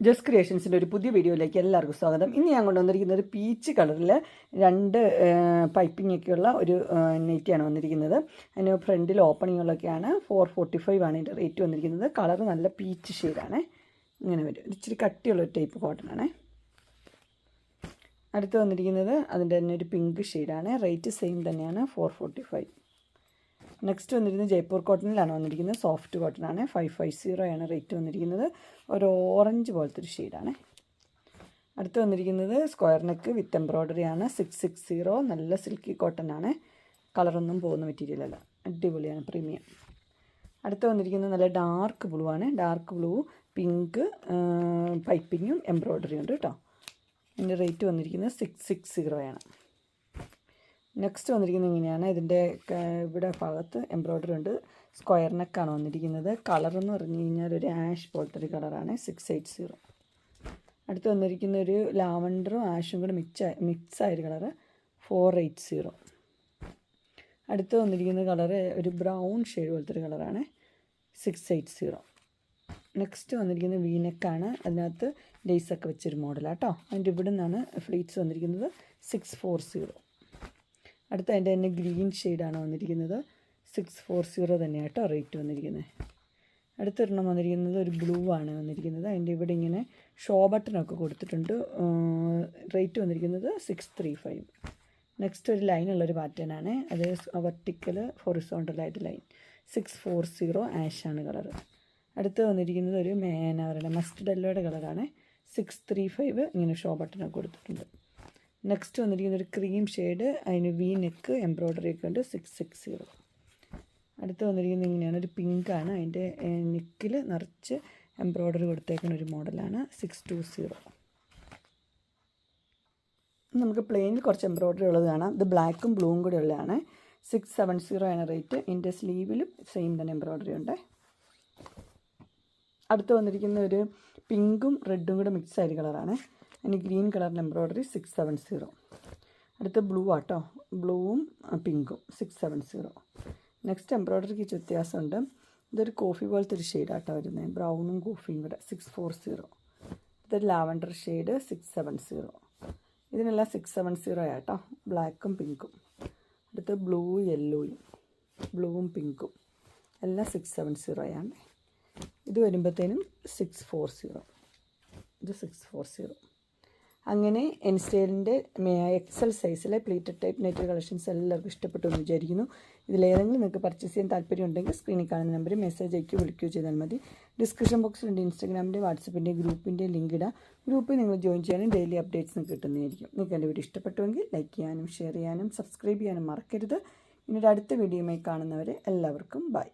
Just ക്രിയേഷൻസിൻ്റെ ഒരു പുതിയ വീഡിയോയിലേക്ക് എല്ലാവർക്കും സ്വാഗതം. ഇന്ന് ഞാൻ കൊണ്ടുവന്നിരിക്കുന്നത് ഒരു പീച്ച് കളറിൽ 2 പൈപ്പിംഗ് ഒക്കെയുള്ള ഒരു നെറ്റിയാണ് വന്നിരിക്കുന്നത്. അതിന് ഫ്രണ്ടിൽ ഓപ്പണിങ്ങുകളൊക്കെയാണ്. 445 ആണ് ഇതിൻ്റെ റേറ്റ് വന്നിരിക്കുന്നത്. കളർ നല്ല പീച്ച് ഷെയ്ഡാണ്. ഇങ്ങനെ വരും. ഇച്ചിരി കട്ടിയുള്ള ഒരു ടൈപ്പ് കോട്ടനാണ്. അടുത്ത് വന്നിരിക്കുന്നത് അതിൻ്റെ തന്നെ ഒരു പിങ്ക് ഷെയ്ഡാണ്. റേറ്റ് സെയിം തന്നെയാണ്, 445. നെക്സ്റ്റ് വന്നിരിക്കുന്നത് ജയ്പൂർ കോട്ടണിലാണ് വന്നിരിക്കുന്നത്. സോഫ്റ്റ് കോട്ടനാണ്. 550 ആണ് റേറ്റ് വന്നിരിക്കുന്നത്. ഒരു ഓറഞ്ച് പോലത്തെ ഒരു ഷെയ്ഡാണ്. അടുത്ത് വന്നിരിക്കുന്നത് സ്ക്വയർ നെക്ക് വിത്ത് എംബ്രോയ്ഡറി ആണ്. 660. നല്ല സിൽക്കി കോട്ടൺ ആണ്. കളറൊന്നും പോകുന്ന മെറ്റീരിയലല്ല, അടിപൊളിയാണ്, പ്രീമിയം. അടുത്ത് വന്നിരിക്കുന്നത് നല്ല ഡാർക്ക് ബ്ലൂ ആണ്. ഡാർക്ക് ബ്ലൂ, പിങ്ക് പൈപ്പിങ്ങും എംബ്രോയ്ഡറിയും ഉണ്ട് കേട്ടോ. ഇതിൻ്റെ റേറ്റ് വന്നിരിക്കുന്നത് 660 ആണ്. നെക്സ്റ്റ് വന്നിരിക്കുന്നത് ഇങ്ങനെയാണ്. ഇതിൻ്റെ ഇവിടെ ഭാഗത്ത് എംബ്രോയ്ഡറി ഉണ്ട്. സ്ക്വയർ നെക്കാണ് വന്നിരിക്കുന്നത്. കളറെന്ന് പറഞ്ഞു കഴിഞ്ഞാൽ ഒരു ആഷ് പോലത്തെ ഒരു കളറാണ്. 680. അടുത്ത് വന്നിരിക്കുന്ന ഒരു ലാവണ്ടറും ആഷും കൂടെ മിക്സായൊരു കളറ്. 480. അടുത്ത് വന്നിരിക്കുന്ന കളറ് ഒരു ബ്രൗൺ ഷെയ്ഡ് പോലത്തെ ഒരു കളറാണ്. 680. നെക്സ്റ്റ് വന്നിരിക്കുന്നത് വീനെക്കാണ്. അതിനകത്ത് ലേസൊക്കെ വെച്ചൊരു മോഡലാട്ടോ. അതിൻ്റെ ഇവിടെ നിന്നാണ് ഫ്ലീറ്റ്സ് വന്നിരിക്കുന്നത്. 640. അടുത്ത അതിൻ്റെ തന്നെ ഗ്രീൻ ഷെയ്ഡാണ് വന്നിരിക്കുന്നത്. 640 തന്നെയാണ് കേട്ടോ റേറ്റ് വന്നിരിക്കുന്നത്. അടുത്തൊരെണ്ണം വന്നിരിക്കുന്നത് ഒരു ബ്ലൂ ആണ് വന്നിരിക്കുന്നത്. അതിൻ്റെ ഇവിടെ ഇങ്ങനെ ഷോ ബട്ടണൊക്കെ കൊടുത്തിട്ടുണ്ട്. റേറ്റ് വന്നിരിക്കുന്നത് 635. നെക്സ്റ്റ് ഒരു ലൈനുള്ളൊരു പാറ്റേൺ ആണ്. അത് വെർട്ടിക്കൽ ഹൊറിസോണ്ടലായിട്ട് ലൈൻ. 640 ആഷാണ് കളറ്. അടുത്ത് വന്നിരിക്കുന്നത് ഒരു അവരുടെ മസ്റ്റർഡ് യെല്ലോയുടെ കളറാണ്. 635 ഇങ്ങനെ ഷോ ബട്ടണൊക്കെ കൊടുത്തിട്ടുണ്ട്. നെക്സ്റ്റ് വന്നിരിക്കുന്ന ഒരു ക്രീം ഷെയ്ഡ്. അതിന് വി നെക്ക് എംബ്രോയ്ഡറി ഒക്കെ ഉണ്ട്. 660. അടുത്ത് വന്നിരിക്കുന്നത് ഇങ്ങനെയാണ്. ഒരു പിങ്കാണ്. അതിൻ്റെ നെക്കിൽ നിറച്ച് എംബ്രോയ്ഡറി കൊടുത്തേക്കുന്ന ഒരു മോഡലാണ്. 620. നമുക്ക് പ്ലെയിനിൽ കുറച്ച് എംബ്രോയ്ഡറി ഉള്ളത് കാണാം. ഇത് ബ്ലാക്കും ബ്ലൂവും കൂടി ഉള്ളതാണ്. 670 ആണ് റേറ്റ്. ഇതിൻ്റെ സ്ലീവിലും സെയിം തന്നെ എംബ്രോയ്ഡറി ഉണ്ട്. അടുത്ത് വന്നിരിക്കുന്ന ഒരു പിങ്കും റെഡും കൂടെ മിക്സ് ആയ കളറാണ്. അതിന് ഗ്രീൻ കളറിൻ്റെ എംബ്രോയ്ഡറി. 670. അടുത്ത് ബ്ലൂ ആട്ടോ. ബ്ലൂവും പിങ്കും. 670. നെക്സ്റ്റ് എംബ്രോയ്ഡറിക്ക് വ്യത്യാസമുണ്ട്. ഇതൊരു കോഫി പോലത്തെ ഒരു ഷെയ്ഡാട്ടോ വരുന്നത്. ബ്രൗണും കോഫിയും കൂടെ. 640. ഇതൊരു ലാവണ്ടർ ഷെയ്ഡ്. 670. ഇതിനെല്ലാം 670 ആട്ടോ. ബ്ലാക്കും പിങ്കും. അടുത്ത് ബ്ലൂ യെല്ലോയും ബ്ലൂവും പിങ്കും എല്ലാം 670 ആണ്. ഇത് വരുമ്പോഴത്തേനും 640. ഇത് 640. അങ്ങനെ എൻസ്റ്റൈലിൻ്റെ എക്സൽ സൈസിലെ പ്ലീറ്റഡ് ടൈപ്പ് നെറ്റ് കളക്ഷൻസ് എല്ലാവർക്കും ഇഷ്ടപ്പെട്ടു എന്ന് വിചാരിക്കുന്നു. ഇതിലേതെങ്കിലും നിങ്ങൾക്ക് പർച്ചേസ് ചെയ്യാൻ താല്പര്യം ഉണ്ടെങ്കിൽ സ്ക്രീനിൽ കാണുന്ന നമ്പറിൽ മെസ്സേജ് അയക്കുകയോ വിളിക്കുകയോ ചെയ്താൽ മതി. ഡിസ്ക്രിപ്ഷൻ ബോക്സിലുണ്ട് ഇൻസ്റ്റാഗ്രാമിൻ്റെ വാട്സപ്പിൻ്റെ ഗ്രൂപ്പിൻ്റെ ലിങ്ക് ഇടാം. ഗ്രൂപ്പിൽ നിങ്ങൾ ജോയിൻ ചെയ്യാനും ഡെയിലി അപ്ഡേറ്റ്സും കിട്ടുന്നതായിരിക്കും. നിങ്ങൾക്ക് എൻ്റെ വീഡിയോ ഇഷ്ടപ്പെട്ടുവെങ്കിൽ ലൈക്ക് ചെയ്യാനും ഷെയർ ചെയ്യാനും സബ്സ്ക്രൈബ് ചെയ്യാനും മറക്കരുത്. ഇനി ഒരു അടുത്ത വീഡിയോയുമായി കാണുന്നവരെ എല്ലാവർക്കും ബൈ.